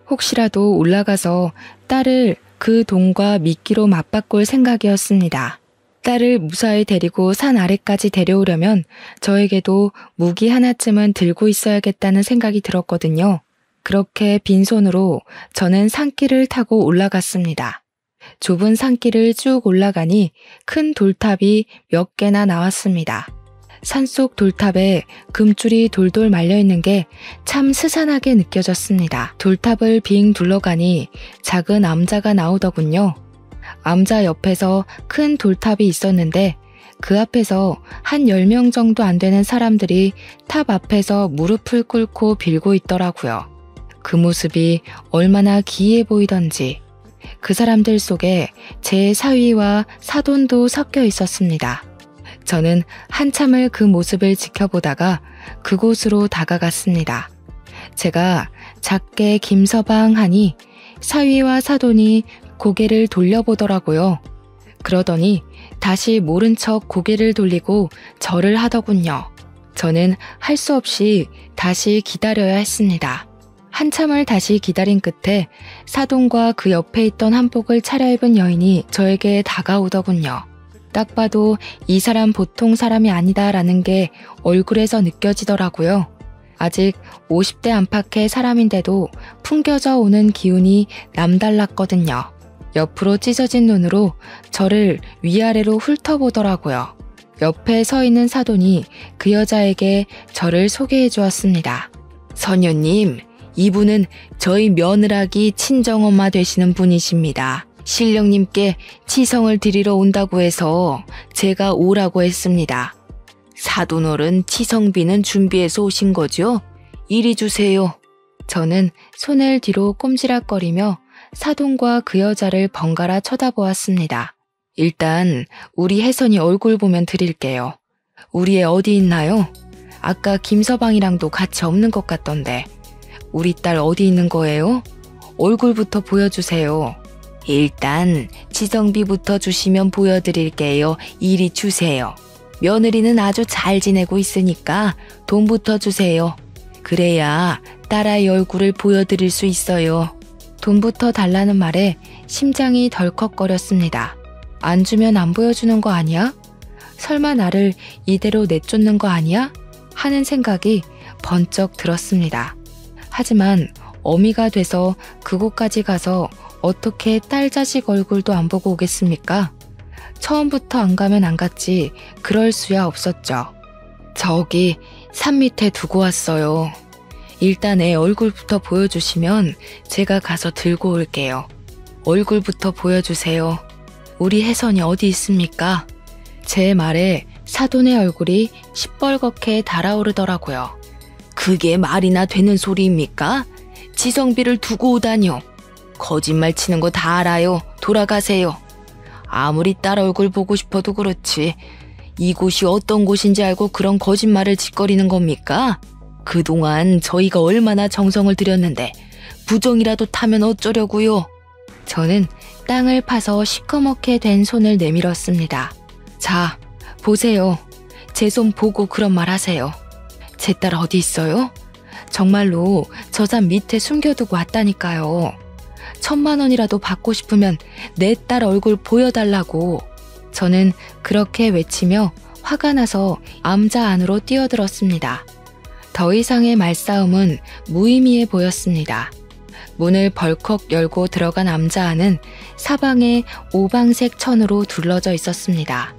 혹시라도 올라가서 딸을 그 돈과 미끼로 맞바꿀 생각이었습니다. 딸을 무사히 데리고 산 아래까지 데려오려면 저에게도 무기 하나쯤은 들고 있어야겠다는 생각이 들었거든요. 그렇게 빈손으로 저는 산길을 타고 올라갔습니다. 좁은 산길을 쭉 올라가니 큰 돌탑이 몇 개나 나왔습니다. 산속 돌탑에 금줄이 돌돌 말려있는 게 참 스산하게 느껴졌습니다. 돌탑을 빙 둘러가니 작은 암자가 나오더군요. 암자 옆에서 큰 돌탑이 있었는데 그 앞에서 한 10명 정도 안 되는 사람들이 탑 앞에서 무릎을 꿇고 빌고 있더라고요. 그 모습이 얼마나 기이해 보이던지 그 사람들 속에 제 사위와 사돈도 섞여 있었습니다. 저는 한참을 그 모습을 지켜보다가 그곳으로 다가갔습니다. 제가 작게 김서방 하니 사위와 사돈이 고개를 돌려보더라고요. 그러더니 다시 모른 척 고개를 돌리고 절을 하더군요. 저는 할 수 없이 다시 기다려야 했습니다. 한참을 다시 기다린 끝에 사돈과 그 옆에 있던 한복을 차려입은 여인이 저에게 다가오더군요. 딱 봐도 이 사람 보통 사람이 아니다라는 게 얼굴에서 느껴지더라고요. 아직 50대 안팎의 사람인데도 풍겨져 오는 기운이 남달랐거든요. 옆으로 찢어진 눈으로 저를 위아래로 훑어보더라고요. 옆에 서 있는 사돈이 그 여자에게 저를 소개해 주었습니다. 선녀님, 이분은 저희 며느라기 친정엄마 되시는 분이십니다. 신령님께 치성을 드리러 온다고 해서 제가 오라고 했습니다. 사돈어른 치성비는 준비해서 오신 거죠? 이리 주세요. 저는 손을 뒤로 꼼지락거리며 사돈과 그 여자를 번갈아 쳐다보았습니다. 일단 우리 혜선이 얼굴 보면 드릴게요. 우리 애 어디 있나요? 아까 김서방이랑도 같이 없는 것 같던데. 우리 딸 어디 있는 거예요? 얼굴부터 보여주세요. 일단 치성비부터 주시면 보여드릴게요. 이리 주세요. 며느리는 아주 잘 지내고 있으니까 돈부터 주세요. 그래야 딸아이 얼굴을 보여드릴 수 있어요. 돈부터 달라는 말에 심장이 덜컥거렸습니다. 안 주면 안 보여주는 거 아니야? 설마 나를 이대로 내쫓는 거 아니야? 하는 생각이 번쩍 들었습니다. 하지만 어미가 돼서 그곳까지 가서 어떻게 딸 자식 얼굴도 안 보고 오겠습니까? 처음부터 안 가면 안 갔지 그럴 수야 없었죠. 저기 산 밑에 두고 왔어요. 일단 애 얼굴부터 보여주시면 제가 가서 들고 올게요. 얼굴부터 보여주세요. 우리 혜선이 어디 있습니까? 제 말에 사돈의 얼굴이 시뻘겋게 달아오르더라고요. 그게 말이나 되는 소리입니까? 지성비를 두고 오다뇨. 거짓말 치는 거 다 알아요. 돌아가세요. 아무리 딸 얼굴 보고 싶어도 그렇지. 이곳이 어떤 곳인지 알고 그런 거짓말을 짓거리는 겁니까? 그동안 저희가 얼마나 정성을 들였는데 부정이라도 타면 어쩌려고요? 저는 땅을 파서 시커멓게 된 손을 내밀었습니다. 자, 보세요. 제 손 보고 그런 말 하세요. 제 딸 어디 있어요? 정말로 저 산 밑에 숨겨두고 왔다니까요. 1,000만 원이라도 받고 싶으면 내 딸 얼굴 보여달라고. 저는 그렇게 외치며 화가 나서 암자 안으로 뛰어들었습니다. 더 이상의 말싸움은 무의미해 보였습니다. 문을 벌컥 열고 들어간 암자 안은 사방에 오방색 천으로 둘러져 있었습니다.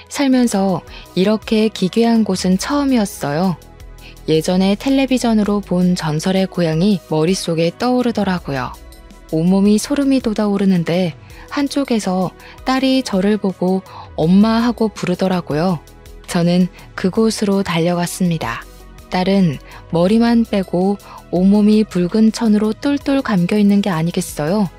살면서 이렇게 기괴한 곳은 처음이었어요. 예전에 텔레비전으로 본 전설의 고향이 머릿속에 떠오르더라고요. 온몸이 소름이 돋아오르는데 한쪽에서 딸이 저를 보고 엄마 하고 부르더라고요. 저는 그곳으로 달려갔습니다. 딸은 머리만 빼고 온몸이 붉은 천으로 똘똘 감겨있는 게 아니겠어요?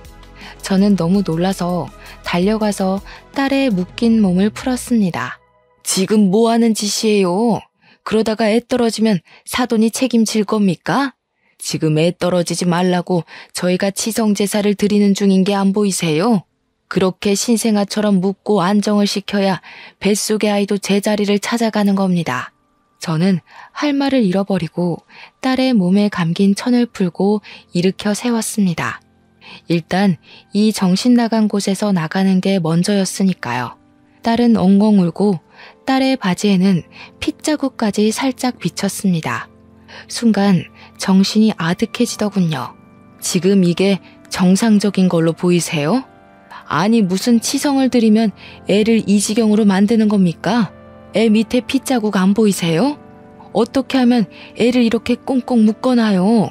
저는 너무 놀라서 달려가서 딸의 묶인 몸을 풀었습니다. 지금 뭐 하는 짓이에요? 그러다가 애 떨어지면 사돈이 책임질 겁니까? 지금 애 떨어지지 말라고 저희가 치성제사를 드리는 중인 게 안 보이세요? 그렇게 신생아처럼 묻고 안정을 시켜야 뱃속의 아이도 제자리를 찾아가는 겁니다. 저는 할 말을 잃어버리고 딸의 몸에 감긴 천을 풀고 일으켜 세웠습니다. 일단 이 정신 나간 곳에서 나가는 게 먼저였으니까요. 딸은 엉엉 울고 딸의 바지에는 핏자국까지 살짝 비쳤습니다. 순간 정신이 아득해지더군요. 지금 이게 정상적인 걸로 보이세요? 아니 무슨 치성을 들이면 애를 이 지경으로 만드는 겁니까? 애 밑에 핏자국 안 보이세요? 어떻게 하면 애를 이렇게 꽁꽁 묶어놔요?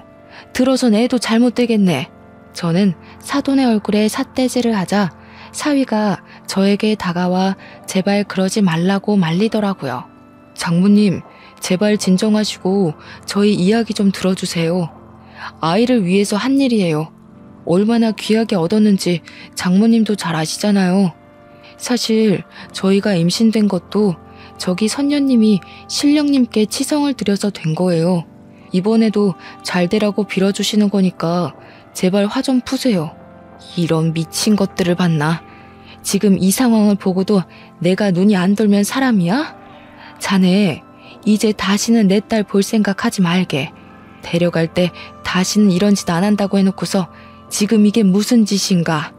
들어선 애도 잘못되겠네. 저는 사돈의 얼굴에 삿대질을 하자 사위가 저에게 다가와 제발 그러지 말라고 말리더라고요. 장모님, 제발 진정하시고 저희 이야기 좀 들어주세요. 아이를 위해서 한 일이에요. 얼마나 귀하게 얻었는지 장모님도 잘 아시잖아요. 사실 저희가 임신된 것도 저기 선녀님이 신령님께 치성을 드려서 된 거예요. 이번에도 잘 되라고 빌어주시는 거니까 제발 화 좀 푸세요. 이런 미친 것들을 봤나? 지금 이 상황을 보고도 내가 눈이 안 돌면 사람이야? 자네, 이제 다시는 내 딸 볼 생각하지 말게. 데려갈 때 다시는 이런 짓 안 한다고 해놓고서 지금 이게 무슨 짓인가?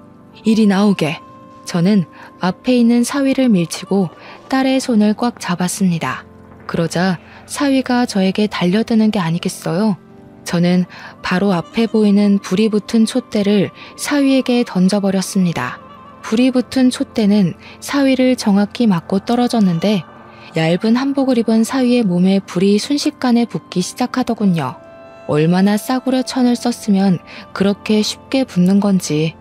이리 나오게. 저는 앞에 있는 사위를 밀치고 딸의 손을 꽉 잡았습니다. 그러자 사위가 저에게 달려드는 게 아니겠어요? 저는 바로 앞에 보이는 불이 붙은 촛대를 사위에게 던져버렸습니다. 불이 붙은 촛대는 사위를 정확히 맞고 떨어졌는데 얇은 한복을 입은 사위의 몸에 불이 순식간에 붙기 시작하더군요. 얼마나 싸구려 천을 썼으면 그렇게 쉽게 붙는 건지.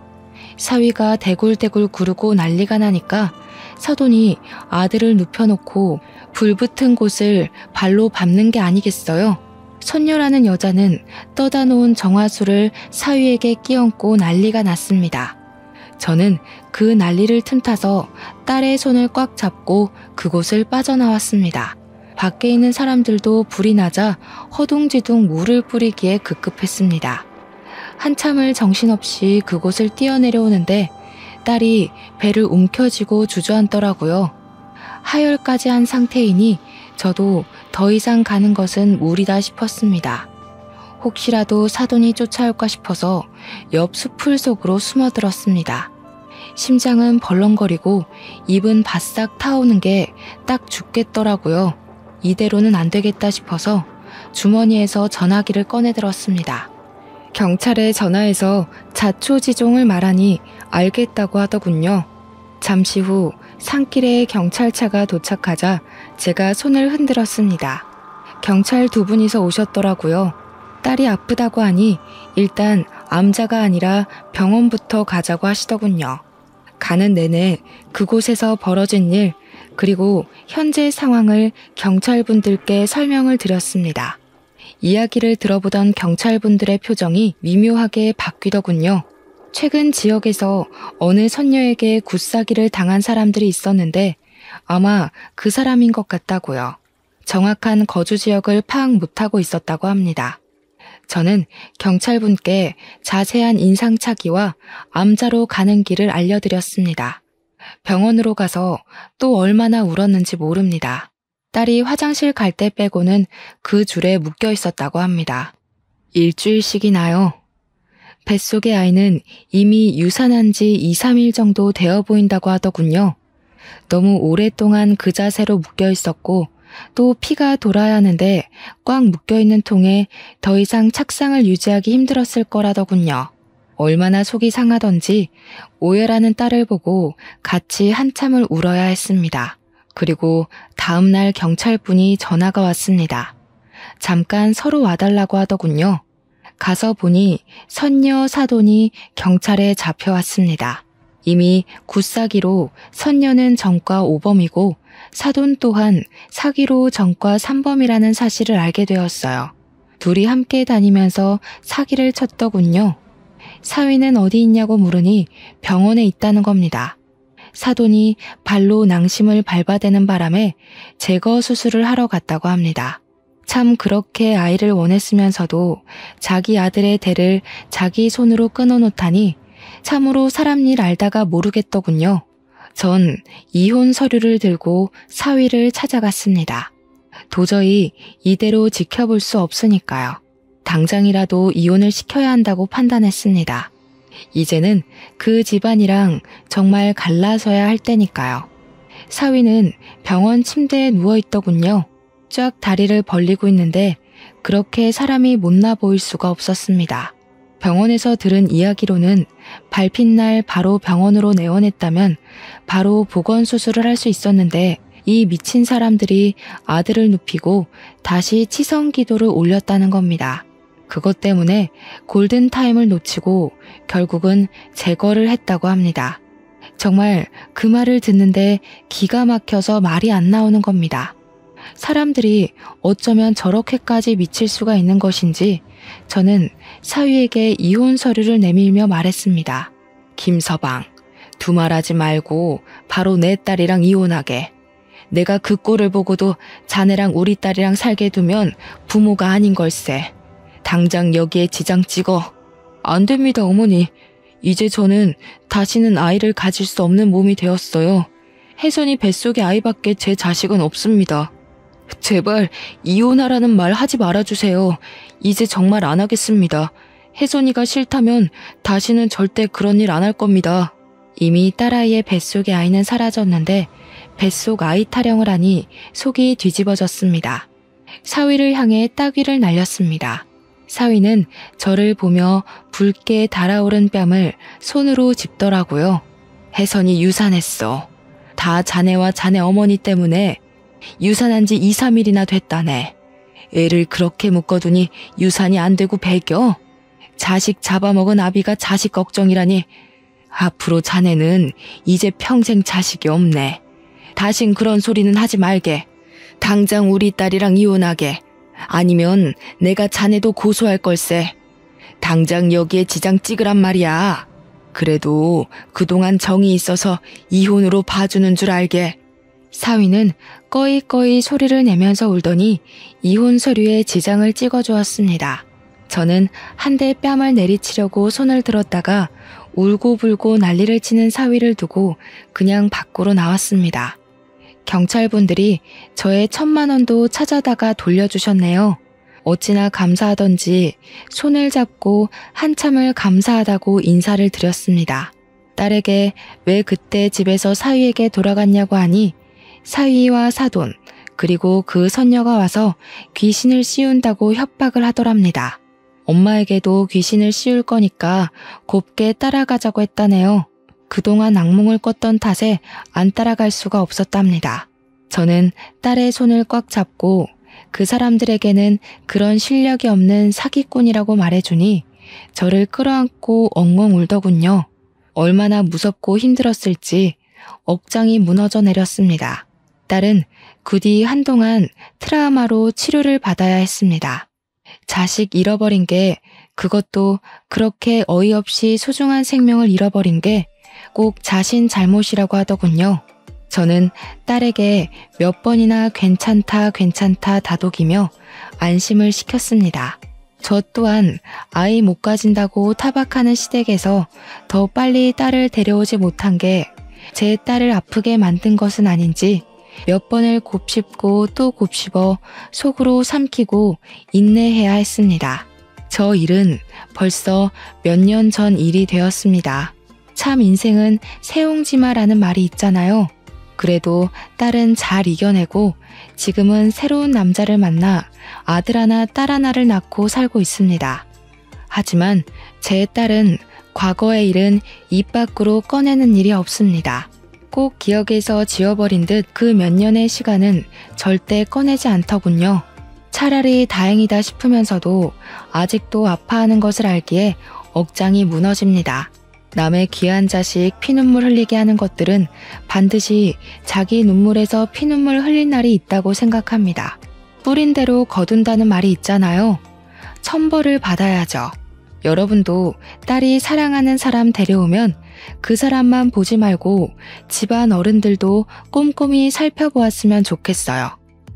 사위가 대굴대굴 구르고 난리가 나니까 사돈이 아들을 눕혀놓고 불 붙은 곳을 발로 밟는 게 아니겠어요? 선녀라는 여자는 떠다 놓은 정화수를 사위에게 끼얹고 난리가 났습니다. 저는 그 난리를 틈타서 딸의 손을 꽉 잡고 그곳을 빠져나왔습니다. 밖에 있는 사람들도 불이 나자 허둥지둥 물을 뿌리기에 급급했습니다. 한참을 정신없이 그곳을 뛰어내려오는데 딸이 배를 움켜쥐고 주저앉더라고요. 하혈까지 한 상태이니 저도 더 이상 가는 것은 무리다 싶었습니다. 혹시라도 사돈이 쫓아올까 싶어서 옆 수풀 속으로 숨어들었습니다. 심장은 벌렁거리고 입은 바싹 타오는 게 딱 죽겠더라고요. 이대로는 안 되겠다 싶어서 주머니에서 전화기를 꺼내들었습니다. 경찰에 전화해서 자초지종을 말하니 알겠다고 하더군요. 잠시 후 산길에 경찰차가 도착하자 제가 손을 흔들었습니다. 경찰 2분이서 오셨더라고요. 딸이 아프다고 하니 일단 암자가 아니라 병원부터 가자고 하시더군요. 가는 내내 그곳에서 벌어진 일 그리고 현재 상황을 경찰분들께 설명을 드렸습니다. 이야기를 들어보던 경찰분들의 표정이 미묘하게 바뀌더군요. 최근 지역에서 어느 선녀에게 굿사기를 당한 사람들이 있었는데 아마 그 사람인 것 같다고요. 정확한 거주 지역을 파악 못하고 있었다고 합니다. 저는 경찰분께 자세한 인상착의와 암자로 가는 길을 알려드렸습니다. 병원으로 가서 또 얼마나 울었는지 모릅니다. 딸이 화장실 갈 때 빼고는 그 줄에 묶여 있었다고 합니다. 일주일씩이나요. 뱃속의 아이는 이미 유산한 지 2, 3일 정도 되어 보인다고 하더군요. 너무 오랫동안 그 자세로 묶여 있었고 또 피가 돌아야 하는데 꽉 묶여 있는 통에 더 이상 착상을 유지하기 힘들었을 거라더군요. 얼마나 속이 상하던지 오열하는 딸을 보고 같이 한참을 울어야 했습니다. 그리고 다음 날 경찰분이 전화가 왔습니다. 잠깐 서로 와달라고 하더군요. 가서 보니 선녀 사돈이 경찰에 잡혀왔습니다. 이미 굿사기로 선녀는 전과 5범이고 사돈 또한 사기로 전과 3범이라는 사실을 알게 되었어요. 둘이 함께 다니면서 사기를 쳤더군요. 사위는 어디 있냐고 물으니 병원에 있다는 겁니다. 사돈이 발로 낭심을 밟아대는 바람에 제거 수술을 하러 갔다고 합니다. 참 그렇게 아이를 원했으면서도 자기 아들의 대를 자기 손으로 끊어놓다니 참으로 사람 일 알다가 모르겠더군요. 전 이혼 서류를 들고 사위를 찾아갔습니다. 도저히 이대로 지켜볼 수 없으니까요. 당장이라도 이혼을 시켜야 한다고 판단했습니다. 이제는 그 집안이랑 정말 갈라서야 할 때니까요. 사위는 병원 침대에 누워있더군요. 쫙 다리를 벌리고 있는데 그렇게 사람이 못나 보일 수가 없었습니다. 병원에서 들은 이야기로는 밟힌 날 바로 병원으로 내원했다면 바로 보건수술을 할 수 있었는데 이 미친 사람들이 아들을 눕히고 다시 치성기도를 올렸다는 겁니다. 그것 때문에 골든타임을 놓치고 결국은 제거를 했다고 합니다. 정말 그 말을 듣는데 기가 막혀서 말이 안 나오는 겁니다. 사람들이 어쩌면 저렇게까지 미칠 수가 있는 것인지 저는 사위에게 이혼 서류를 내밀며 말했습니다. 김서방, 두말하지 말고 바로 내 딸이랑 이혼하게. 내가 그 꼴을 보고도 자네랑 우리 딸이랑 살게 두면 부모가 아닌 걸세. 당장 여기에 지장 찍어. 안 됩니다, 어머니. 이제 저는 다시는 아이를 가질 수 없는 몸이 되었어요. 혜선이 뱃속에 아이밖에 제 자식은 없습니다. 제발 이혼하라는 말 하지 말아주세요. 이제 정말 안 하겠습니다. 혜선이가 싫다면 다시는 절대 그런 일 안 할 겁니다. 이미 딸아이의 뱃속의 아이는 사라졌는데 뱃속 아이 타령을 하니 속이 뒤집어졌습니다. 사위를 향해 따귀를 날렸습니다. 사위는 저를 보며 붉게 달아오른 뺨을 손으로 짚더라고요. 혜선이 유산했어. 다 자네와 자네 어머니 때문에 유산한 지 2, 3일이나 됐다네. 애를 그렇게 묶어두니 유산이 안 되고 배겨? 자식 잡아먹은 아비가 자식 걱정이라니. 앞으로 자네는 이제 평생 자식이 없네. 다신 그런 소리는 하지 말게. 당장 우리 딸이랑 이혼하게. 아니면 내가 자네도 고소할 걸세. 당장 여기에 지장 찍으란 말이야. 그래도 그동안 정이 있어서 이혼으로 봐주는 줄 알게. 사위는 꺼이꺼이 소리를 내면서 울더니 이혼 서류에 지장을 찍어주었습니다. 저는 한 대 뺨을 내리치려고 손을 들었다가 울고불고 난리를 치는 사위를 두고 그냥 밖으로 나왔습니다. 경찰분들이 저의 1,000만 원도 찾아다가 돌려주셨네요. 어찌나 감사하던지 손을 잡고 한참을 감사하다고 인사를 드렸습니다. 딸에게 왜 그때 집에서 사위에게 돌아갔냐고 하니 사위와 사돈 그리고 그 선녀가 와서 귀신을 씌운다고 협박을 하더랍니다. 엄마에게도 귀신을 씌울 거니까 곱게 따라가자고 했다네요. 그동안 악몽을 꿨던 탓에 안 따라갈 수가 없었답니다. 저는 딸의 손을 꽉 잡고 그 사람들에게는 그런 실력이 없는 사기꾼이라고 말해주니 저를 끌어안고 엉엉 울더군요. 얼마나 무섭고 힘들었을지 억장이 무너져 내렸습니다. 딸은 그 뒤 한동안 트라우마로 치료를 받아야 했습니다. 자식 잃어버린 게, 그것도 그렇게 어이없이 소중한 생명을 잃어버린 게 꼭 자신 잘못이라고 하더군요. 저는 딸에게 몇 번이나 괜찮다 괜찮다 다독이며 안심을 시켰습니다. 저 또한 아이 못 가진다고 타박하는 시댁에서 더 빨리 딸을 데려오지 못한 게 제 딸을 아프게 만든 것은 아닌지 몇 번을 곱씹고 또 곱씹어 속으로 삼키고 인내해야 했습니다. 저 일은 벌써 몇 년 전 일이 되었습니다. 참 인생은 새옹지마라는 말이 있잖아요. 그래도 딸은 잘 이겨내고 지금은 새로운 남자를 만나 아들 하나 딸 하나를 낳고 살고 있습니다. 하지만 제 딸은 과거의 일은 입 밖으로 꺼내는 일이 없습니다. 꼭 기억에서 지워버린 듯 그 몇 년의 시간은 절대 꺼내지 않더군요. 차라리 다행이다 싶으면서도 아직도 아파하는 것을 알기에 억장이 무너집니다. 남의 귀한 자식 피눈물 흘리게 하는 것들은 반드시 자기 눈물에서 피눈물 흘릴 날이 있다고 생각합니다. 뿌린 대로 거둔다는 말이 있잖아요. 천벌을 받아야죠. 여러분도 딸이 사랑하는 사람 데려오면 그 사람만 보지 말고 집안 어른들도 꼼꼼히 살펴보았으면 좋겠어요.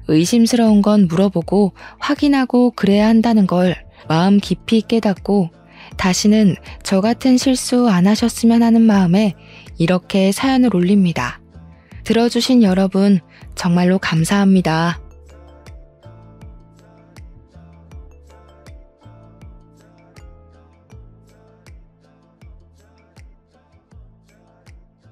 의심스러운 건 물어보고 확인하고 그래야 한다는 걸 마음 깊이 깨닫고 다시는 저 같은 실수 안 하셨으면 하는 마음에 이렇게 사연을 올립니다. 들어주신 여러분 정말로 감사합니다.